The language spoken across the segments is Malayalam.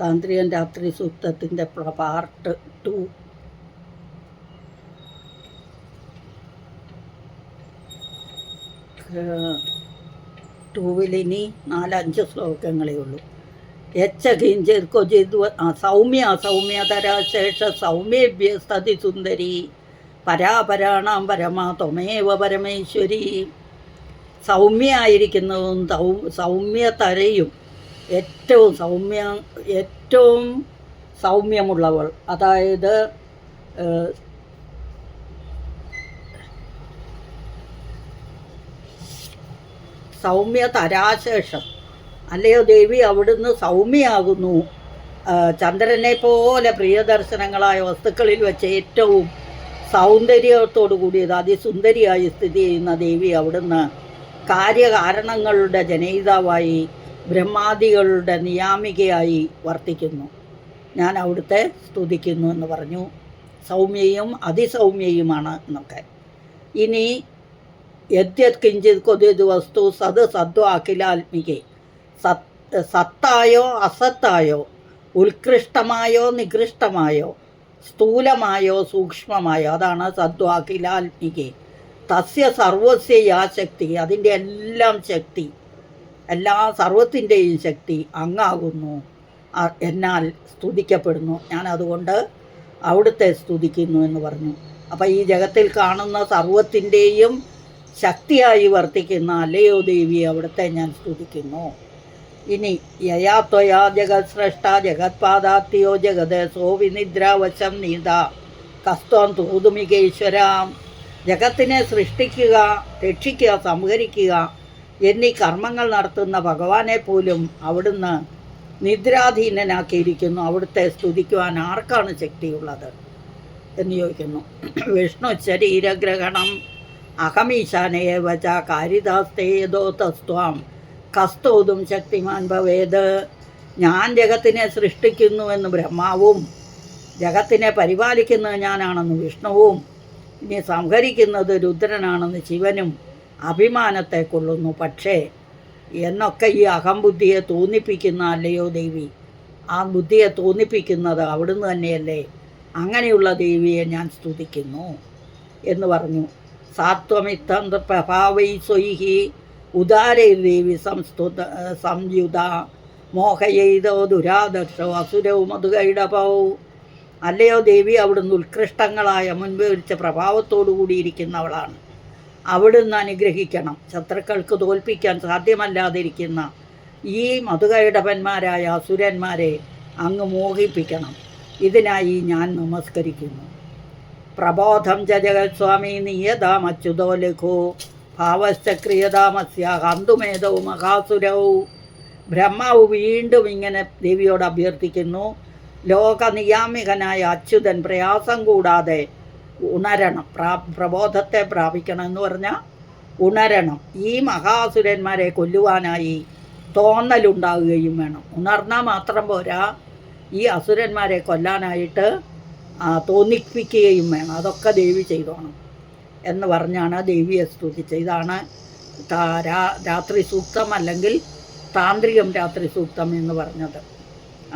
താന്ത്രികൻ രാത്രി സൂക്തത്തിൻ്റെ പാർട്ട് 2. ടൂവിലിനി 4-5 ശ്ലോകങ്ങളേ ഉള്ളൂ. യച്ചകിഞ്ചിർക്കൊചിത് സൗമ്യതരാശേഷ സൗമ്യേഭ്യസ്തതി സുന്ദരി പരാപരാണാം പരമാ ത്വമേവ പരമേശ്വരി. സൗമ്യമായിരിക്കുന്നതും സൗമ്യതരയും ഏറ്റവും സൗമ്യമുള്ളവൾ, അതായത് സൗമ്യതരാശേഷം. അല്ലയോ ദേവി, അവിടുന്ന് സൗമ്യയാകുന്നു. ചന്ദ്രനെ പോലെ പ്രിയദർശനങ്ങളായ വസ്തുക്കളിൽ വെച്ച് ഏറ്റവും സൗന്ദര്യത്തോടു കൂടിയത് അതിസുന്ദരിയായി സ്ഥിതി ചെയ്യുന്ന ദേവി അവിടുന്ന് കാര്യകാരണങ്ങളുടെ ജനയിതാവായി ബ്രഹ്മാദികളുടെ നിയാമികയായി വർത്തിക്കുന്നു. ഞാൻ അവിടുത്തെ സ്തുതിക്കുന്നു എന്ന് പറഞ്ഞു. സൗമ്യയും അതിസൗമ്യയുമാണ് എന്നൊക്കെ. ഇനി യദ്യത് കിഞ്ചിത് കൊതിത് വസ്തു സത് സദ്വ അഖിലാത്മികെ. സത്തായോ അസത്തായോ, ഉത്കൃഷ്ടമായോ നികൃഷ്ടമായോ, സ്ഥൂലമായോ സൂക്ഷ്മമായോ, അതാണ് സദ്വ അഖിലാത്മികെ. തസ്യ സർവസ്യ യാ ശക്തി, അതിൻ്റെ എല്ലാം ശക്തി, എല്ലാ സർവത്തിൻ്റെയും ശക്തി അങ്ങാകുന്നു, എന്നാൽ സ്തുതിക്കപ്പെടുന്നു. ഞാൻ അതുകൊണ്ട് അവിടുത്തെ സ്തുതിക്കുന്നു എന്ന് പറഞ്ഞു. അപ്പം ഈ ജഗത്തിൽ കാണുന്ന സർവത്തിൻ്റെയും ശക്തിയായി വർത്തിക്കുന്ന അല്ലയോ ദേവി, അവിടുത്തെ ഞാൻ സ്തുതിക്കുന്നു. ഇനി യയാ ത്വയാ ജഗത് സ്രഷ്ട ജഗത്പാദാത്യോ ജഗത് സോ വിനിദ്രാവശം നീത കസ്ത്വം തൂതുമികേശ്വരാം. ജഗത്തിനെ സൃഷ്ടിക്കുക, രക്ഷിക്കുക, സംഹരിക്കുക എന്നീ കർമ്മങ്ങൾ നടത്തുന്ന ഭഗവാനെ പോലും അവിടുന്ന് നിദ്രാധീനനാക്കിയിരിക്കുന്നു. അവിടുത്തെ സ്തുതിക്കുവാൻ ആർക്കാണ് ശക്തിയുള്ളത് എന്ന് ചോദിക്കുന്നു. വിഷ്ണു ശരീരഗ്രഹണം അഹമീശാനയെ വച കാരിദാസ്തേതോ തസ്ത്വാം കസ്തോതും ശക്തിമാൻ ഭവേത്. ഞാൻ ജഗത്തിനെ സൃഷ്ടിക്കുന്നുവെന്ന് ബ്രഹ്മാവും ജഗത്തിനെ പരിപാലിക്കുന്നത് ഞാനാണെന്ന് വിഷ്ണുവും ഇനി സംഹരിക്കുന്നത് രുദ്രനാണെന്ന് ശിവനും അഭിമാനത്തെ കൊള്ളുന്നു. പക്ഷേ എന്നൊക്കെ ഈ അഹംബുദ്ധിയെ തോന്നിപ്പിക്കുന്ന അല്ലയോ ദേവി, ആ ബുദ്ധിയെ തോന്നിപ്പിക്കുന്നത് അവിടുന്ന് തന്നെയല്ലേ. അങ്ങനെയുള്ള ദേവിയെ ഞാൻ സ്തുതിക്കുന്നു എന്ന് പറഞ്ഞു. സാത്വമിത്തം പ്രഭാവൈ സ്വൈഹി ഉദാരൈർദേവി സംയുത മോഹയെയ്തോ ദുരാദർശോ അസുരവും മധുകൈടപൗ. അല്ലയോ ദേവി, അവിടുന്ന് ഉത്കൃഷ്ടങ്ങളായ മുൻപ് വിളിച്ച പ്രഭാവത്തോടു കൂടിയിരിക്കുന്നവളാണ്. അവിടുന്ന് അനുഗ്രഹിക്കണം. ശത്രുക്കൾക്ക് തോൽപ്പിക്കാൻ സാധ്യമല്ലാതിരിക്കുന്ന ഈ മധുകൈടപന്മാരായ അസുരന്മാരെ അങ്ങ് മോഹിപ്പിക്കണം. ഇതിനായി ഞാൻ നമസ്കരിക്കുന്നു. പ്രബോധം ച ജഗത്സ്വാമി നിയതാമച്യുതോ ലഘു ഭാവശ്ചക്രിയതാമസ്യ ഹന്തുമേതോ മഹാസുരവും. ബ്രഹ്മാവ് വീണ്ടും ഇങ്ങനെ ദേവിയോട് അഭ്യർത്ഥിക്കുന്നു. ലോകനിയാമികനായ അച്യുതൻ പ്രയാസം കൂടാതെ ഉണരണം, പ്രബോധത്തെ പ്രാപിക്കണം എന്ന് പറഞ്ഞാൽ ഉണരണം. ഈ മഹാസുരന്മാരെ കൊല്ലുവാനായി തോന്നലുണ്ടാവുകയും വേണം. ഉണർന്നാൽ മാത്രം പോരാ, ഈ അസുരന്മാരെ കൊല്ലാനായിട്ട് തോന്നിപ്പിക്കുകയും വേണം. അതൊക്കെ ദേവി ചെയ്തോണം എന്ന് പറഞ്ഞാണ് ദേവിയെ സ്തുതിച്ചത്. ഇതാണ് രാത്രി സൂക്തം, അല്ലെങ്കിൽ താന്ത്രികം രാത്രി സൂക്തം എന്ന് പറഞ്ഞത്.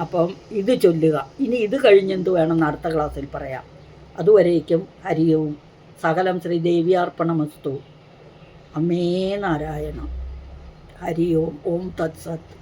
അപ്പം ഇത് ചൊല്ലുക. ഇനി ഇത് കഴിഞ്ഞെന്ത് വേണമെന്ന് അടുത്ത ക്ലാസ്സിൽ പറയാം. അതുവരേക്കും ഹരിയും സകലം ശ്രീദേവിയാർപ്പണമസ്തു. അമ്മേ നാരായണ. ഹരി ഓം. ഓം തത്സത്.